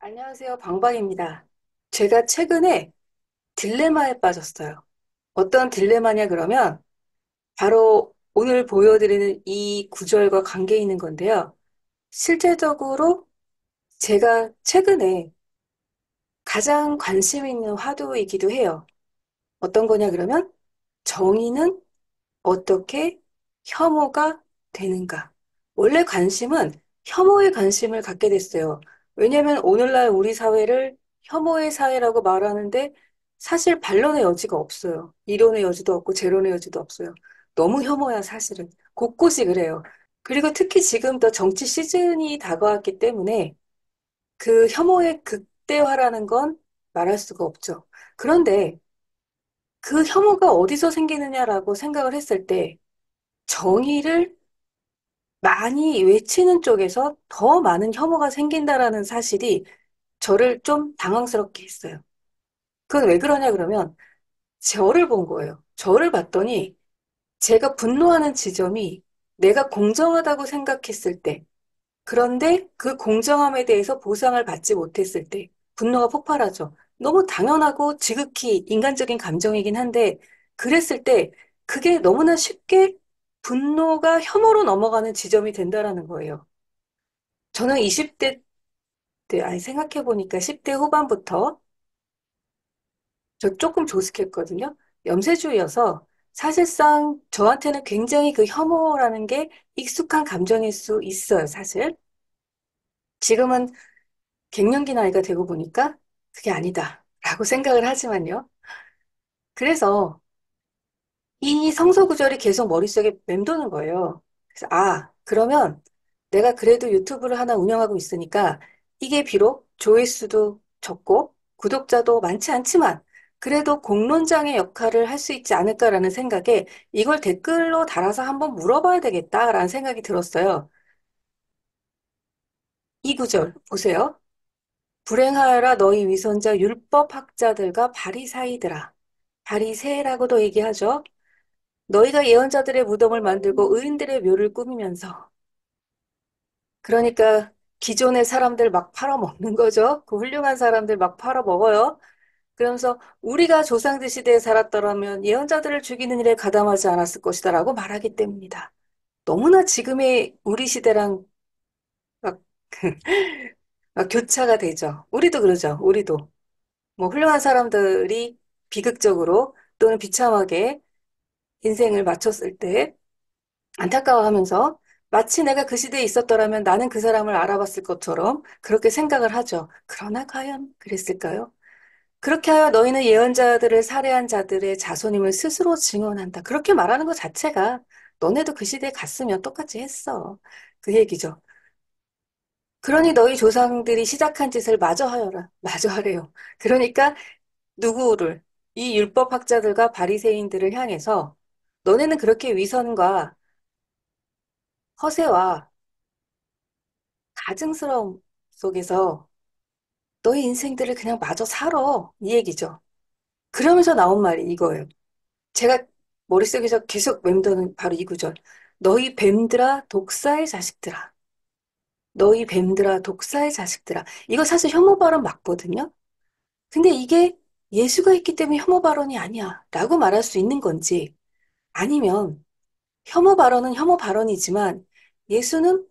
안녕하세요. 방방입니다. 제가 최근에 딜레마에 빠졌어요. 어떤 딜레마냐 그러면 바로 오늘 보여드리는 이 구절과 관계 있는 건데요. 실제적으로 제가 최근에 가장 관심 있는 화두이기도 해요. 어떤 거냐 그러면 정의는 어떻게 혐오가 되는가? 원래 관심은 혐오에 관심을 갖게 됐어요. 왜냐하면 오늘날 우리 사회를 혐오의 사회라고 말하는데 사실 반론의 여지가 없어요. 이론의 여지도 없고 제론의 여지도 없어요. 너무 혐오야, 사실은. 곳곳이 그래요. 그리고 특히 지금 더 정치 시즌이 다가왔기 때문에 그 혐오의 극대화라는 건 말할 수가 없죠. 그런데 그 혐오가 어디서 생기느냐라고 생각을 했을 때 정의를 많이 외치는 쪽에서 더 많은 혐오가 생긴다라는 사실이 저를 좀 당황스럽게 했어요. 그건 왜 그러냐 그러면 저를 본 거예요. 저를 봤더니 제가 분노하는 지점이 내가 공정하다고 생각했을 때, 그런데 그 공정함에 대해서 보상을 받지 못했을 때 분노가 폭발하죠. 너무 당연하고 지극히 인간적인 감정이긴 한데 그랬을 때 그게 너무나 쉽게 분노가 혐오로 넘어가는 지점이 된다라는 거예요. 저는 20대 때, 아니, 생각해보니까 10대 후반부터 저 조금 조숙했거든요. 염세주의여서 사실상 저한테는 굉장히 그 혐오라는 게 익숙한 감정일 수 있어요, 사실. 지금은 갱년기 나이가 되고 보니까 그게 아니다, 라고 생각을 하지만요. 그래서 이 성서 구절이 계속 머릿속에 맴도는 거예요. 그래서, 그러면 내가 그래도 유튜브를 하나 운영하고 있으니까 이게 비록 조회수도 적고 구독자도 많지 않지만 그래도 공론장의 역할을 할 수 있지 않을까라는 생각에 이걸 댓글로 달아서 한번 물어봐야 되겠다라는 생각이 들었어요. 이 구절 보세요. 불행하여라 너희 위선자 율법학자들과 바리사이들아. 바리새라고도 얘기하죠. 너희가 예언자들의 무덤을 만들고 의인들의 묘를 꾸미면서 그러니까 기존의 사람들 막 팔아먹는 거죠. 그 훌륭한 사람들 막 팔아먹어요. 그러면서 우리가 조상들 시대에 살았더라면 예언자들을 죽이는 일에 가담하지 않았을 것이다라고 말하기 때문이다. 너무나 지금의 우리 시대랑 막, 막 교차가 되죠. 우리도 그러죠. 우리도. 뭐 훌륭한 사람들이 비극적으로 또는 비참하게 인생을 마쳤을 때 안타까워하면서 마치 내가 그 시대에 있었더라면 나는 그 사람을 알아봤을 것처럼 그렇게 생각을 하죠. 그러나 과연 그랬을까요? 그렇게 하여 너희는 예언자들을 살해한 자들의 자손임을 스스로 증언한다. 그렇게 말하는 것 자체가 너네도 그 시대에 갔으면 똑같이 했어. 그 얘기죠. 그러니 너희 조상들이 시작한 짓을 마저 하여라. 마저 하래요. 그러니까 누구를 이 율법학자들과 바리새인들을 향해서 너네는 그렇게 위선과 허세와 가증스러움 속에서 너희 인생들을 그냥 마저 살아. 이 얘기죠. 그러면서 나온 말이 이거예요. 제가 머릿속에서 계속 맴도는 바로 이 구절. 너희 뱀들아 독사의 자식들아. 너희 뱀들아 독사의 자식들아. 이거 사실 혐오 발언 맞거든요. 근데 이게 예수가 있기 때문에 혐오 발언이 아니야 라고 말할 수 있는 건지 아니면 혐오 발언은 혐오 발언이지만 예수는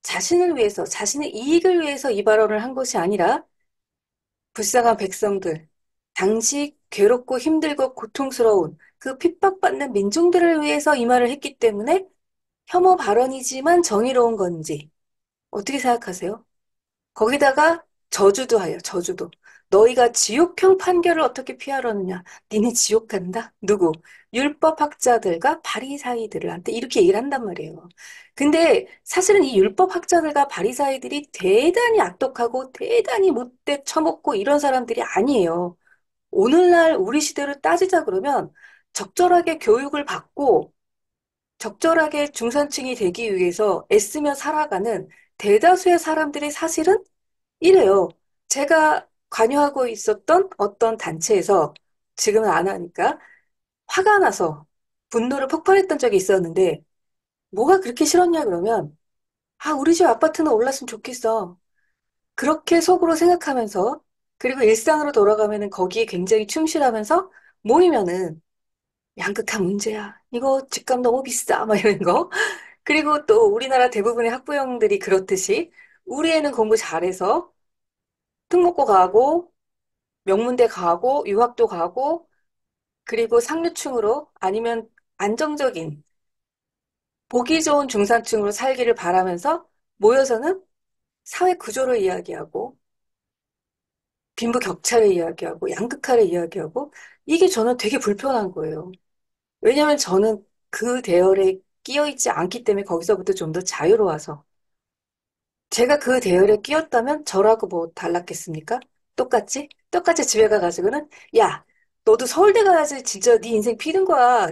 자신을 위해서 자신의 이익을 위해서 이 발언을 한 것이 아니라 불쌍한 백성들, 당시 괴롭고 힘들고 고통스러운 그 핍박받는 민중들을 위해서 이 말을 했기 때문에 혐오 발언이지만 정의로운 건지 어떻게 생각하세요? 거기다가 저주도 하여 저주도. 너희가 지옥형 판결을 어떻게 피하려느냐? 니네 지옥 간다? 누구? 율법학자들과 바리사이들한테 이렇게 얘기를 한단 말이에요. 근데 사실은 이 율법학자들과 바리사이들이 대단히 악독하고 대단히 못돼 처먹고 이런 사람들이 아니에요. 오늘날 우리 시대를 따지자 그러면 적절하게 교육을 받고 적절하게 중산층이 되기 위해서 애쓰며 살아가는 대다수의 사람들이 사실은 이래요. 제가 관여하고 있었던 어떤 단체에서 지금은 안 하니까 화가 나서 분노를 폭발했던 적이 있었는데 뭐가 그렇게 싫었냐 그러면 우리 집 아파트는 올랐으면 좋겠어. 그렇게 속으로 생각하면서 그리고 일상으로 돌아가면은 거기에 굉장히 충실하면서 모이면은 양극화 문제야. 이거 집값 너무 비싸. 막 이런 거. 그리고 또 우리나라 대부분의 학부형들이 그렇듯이 우리 애는 공부 잘해서 특목고 가고 명문대 가고 유학도 가고 그리고 상류층으로 아니면 안정적인 보기 좋은 중산층으로 살기를 바라면서 모여서는 사회 구조를 이야기하고 빈부 격차를 이야기하고 양극화를 이야기하고 이게 저는 되게 불편한 거예요. 왜냐하면 저는 그 대열에 끼어 있지 않기 때문에 거기서부터 좀 더 자유로워서 제가 그 대열에 끼었다면 저라고 뭐 달랐겠습니까? 똑같지? 똑같이 집에 가가지고는 야, 너도 서울대 가야지 진짜 네 인생 피는 거야.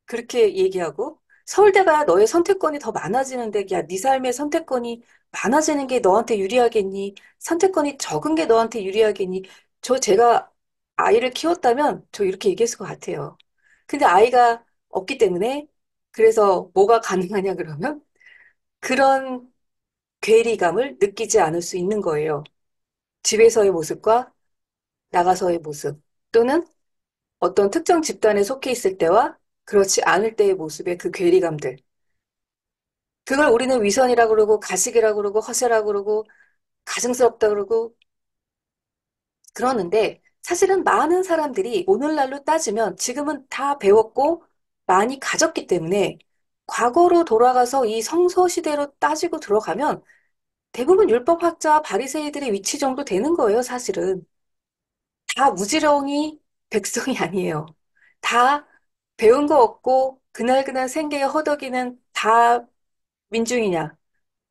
그렇게 얘기하고 서울대 가야 너의 선택권이 더 많아지는데 야, 네 삶의 선택권이 많아지는 게 너한테 유리하겠니? 선택권이 적은 게 너한테 유리하겠니? 제가 아이를 키웠다면 저 이렇게 얘기했을 것 같아요. 근데 아이가 없기 때문에 그래서 뭐가 가능하냐 그러면 그런 괴리감을 느끼지 않을 수 있는 거예요. 집에서의 모습과 나가서의 모습, 또는 어떤 특정 집단에 속해 있을 때와 그렇지 않을 때의 모습의 그 괴리감들. 그걸 우리는 위선이라고 그러고 가식이라고 그러고 허세라고 그러고 가증스럽다 그러고 그러는데 사실은 많은 사람들이 오늘날로 따지면 지금은 다 배웠고 많이 가졌기 때문에 과거로 돌아가서 이 성서 시대로 따지고 들어가면 대부분 율법학자 바리새이들의 위치 정도 되는 거예요, 사실은. 다 무지렁이 백성이 아니에요. 다 배운 거 없고 그날그날 생계에 허덕이는 다 민중이냐?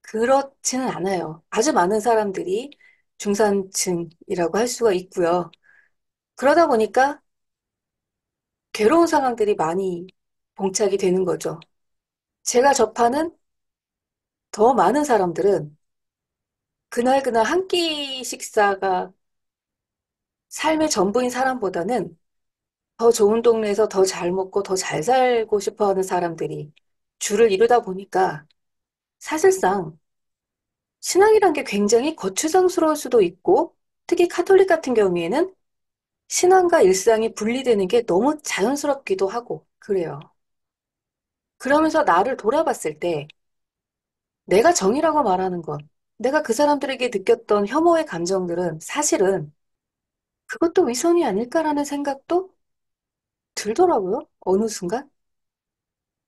그렇지는 않아요. 아주 많은 사람들이 중산층이라고 할 수가 있고요. 그러다 보니까 괴로운 상황들이 많이 봉착이 되는 거죠. 제가 접하는 더 많은 사람들은 그날그날 한 끼 식사가 삶의 전부인 사람보다는 더 좋은 동네에서 더 잘 먹고 더 잘 살고 싶어 하는 사람들이 줄을 이루다 보니까 사실상 신앙이란 게 굉장히 거추장스러울 수도 있고 특히 카톨릭 같은 경우에는 신앙과 일상이 분리되는 게 너무 자연스럽기도 하고 그래요. 그러면서 나를 돌아봤을 때 내가 정이라고 말하는 것, 내가 그 사람들에게 느꼈던 혐오의 감정들은 사실은 그것도 위선이 아닐까라는 생각도 들더라고요. 어느 순간.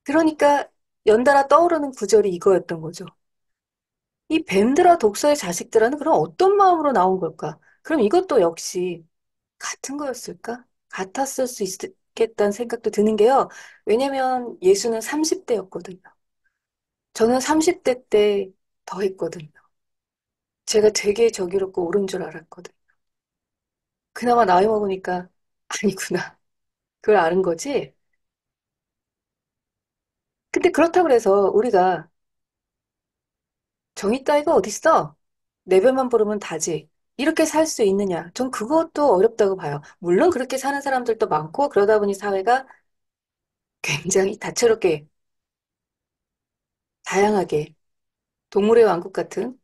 그러니까 연달아 떠오르는 구절이 이거였던 거죠. 이 뱀들아 독서의 자식들아는 그럼 어떤 마음으로 나온 걸까? 그럼 이것도 역시 같은 거였을까? 같았을 수 있겠다는 생각도 드는 게요. 왜냐면 예수는 30대였거든요. 저는 30대 때 더 했거든요. 제가 되게 정의롭고 옳은 줄 알았거든요. 그나마 나이 먹으니까 아니구나. 그걸 아는 거지? 근데 그렇다고 해서 우리가 정의 따위가 어딨어? 내 배만 부르면 다지. 이렇게 살 수 있느냐? 전 그것도 어렵다고 봐요. 물론 그렇게 사는 사람들도 많고 그러다 보니 사회가 굉장히 다채롭게, 다양하게 동물의 왕국 같은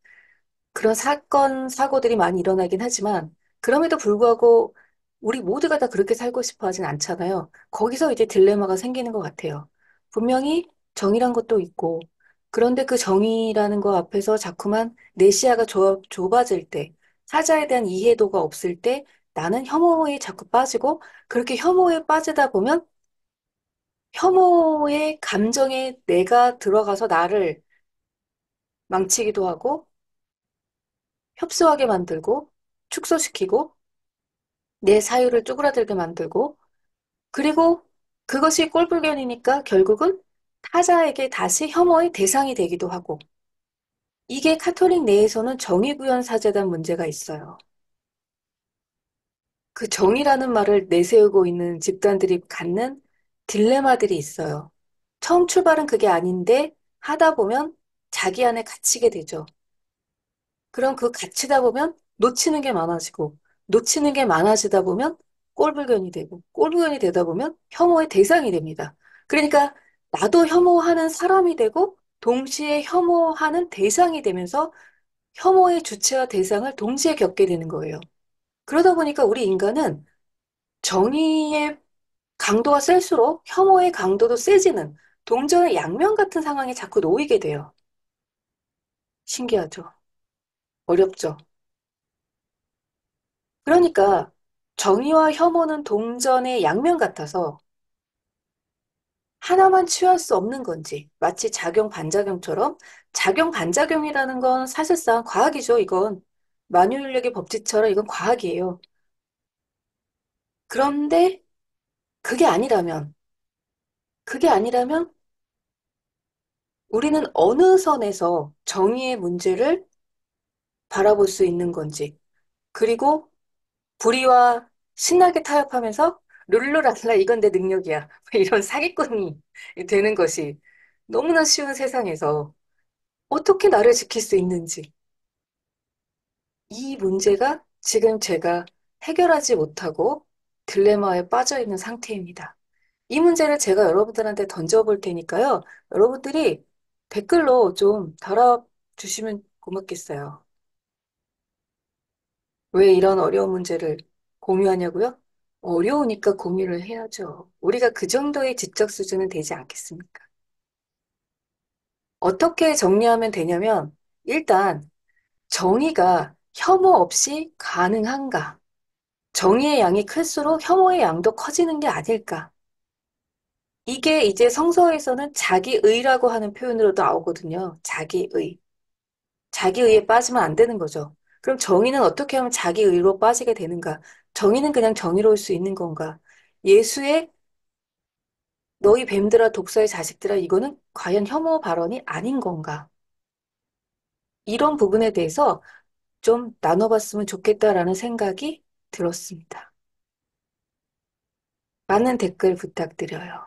그런 사건, 사고들이 많이 일어나긴 하지만 그럼에도 불구하고 우리 모두가 다 그렇게 살고 싶어 하진 않잖아요. 거기서 이제 딜레마가 생기는 것 같아요. 분명히 정의란 것도 있고 그런데 그 정의라는 거 앞에서 자꾸만 내 시야가 좁아질 때 타자에 대한 이해도가 없을 때 나는 혐오에 자꾸 빠지고 그렇게 혐오에 빠지다 보면 혐오의 감정에 내가 들어가서 나를 망치기도 하고 협소하게 만들고 축소시키고 내 사유를 쪼그라들게 만들고 그리고 그것이 꼴불견이니까 결국은 타자에게 다시 혐오의 대상이 되기도 하고 이게 카톨릭 내에서는 정의구현사재단 문제가 있어요. 그 정의라는 말을 내세우고 있는 집단들이 갖는 딜레마들이 있어요. 처음 출발은 그게 아닌데 하다 보면 자기 안에 갇히게 되죠. 그럼 그 갇히다 보면 놓치는 게 많아지고, 놓치는 게 많아지다 보면 꼴불견이 되고, 꼴불견이 되다 보면 혐오의 대상이 됩니다. 그러니까 나도 혐오하는 사람이 되고, 동시에 혐오하는 대상이 되면서 혐오의 주체와 대상을 동시에 겪게 되는 거예요. 그러다 보니까 우리 인간은 정의의 강도가 셀수록 혐오의 강도도 세지는 동전의 양면 같은 상황에 자꾸 놓이게 돼요. 신기하죠? 어렵죠? 그러니까 정의와 혐오는 동전의 양면 같아서 하나만 취할 수 없는 건지 마치 작용 반작용처럼 작용 반작용이라는 건 사실상 과학이죠, 이건. 만유인력의 법칙처럼 이건 과학이에요. 그런데 그게 아니라면, 그게 아니라면 우리는 어느 선에서 정의의 문제를 바라볼 수 있는 건지, 그리고 불의와 신나게 타협하면서 룰루랄라 이건 내 능력이야. 이런 사기꾼이 되는 것이 너무나 쉬운 세상에서 어떻게 나를 지킬 수 있는지 이 문제가 지금 제가 해결하지 못하고 딜레마에 빠져 있는 상태입니다. 이 문제를 제가 여러분들한테 던져볼 테니까요. 여러분들이 댓글로 좀 달아주시면 고맙겠어요. 왜 이런 어려운 문제를 공유하냐고요? 어려우니까 공유를 해야죠. 우리가 그 정도의 지적 수준은 되지 않겠습니까? 어떻게 정리하면 되냐면, 일단, 정의가 혐오 없이 가능한가? 정의의 양이 클수록 혐오의 양도 커지는 게 아닐까? 이게 이제 성서에서는 자기의라고 하는 표현으로도 나오거든요. 자기의. 자기의에 빠지면 안 되는 거죠. 그럼 정의는 어떻게 하면 자기의로 빠지게 되는가? 정의는 그냥 정의로울 수 있는 건가? 예수의 너희 뱀들아 독사의 자식들아 이거는 과연 혐오 발언이 아닌 건가? 이런 부분에 대해서 좀 나눠봤으면 좋겠다라는 생각이 들었습니다. 많은 댓글 부탁드려요.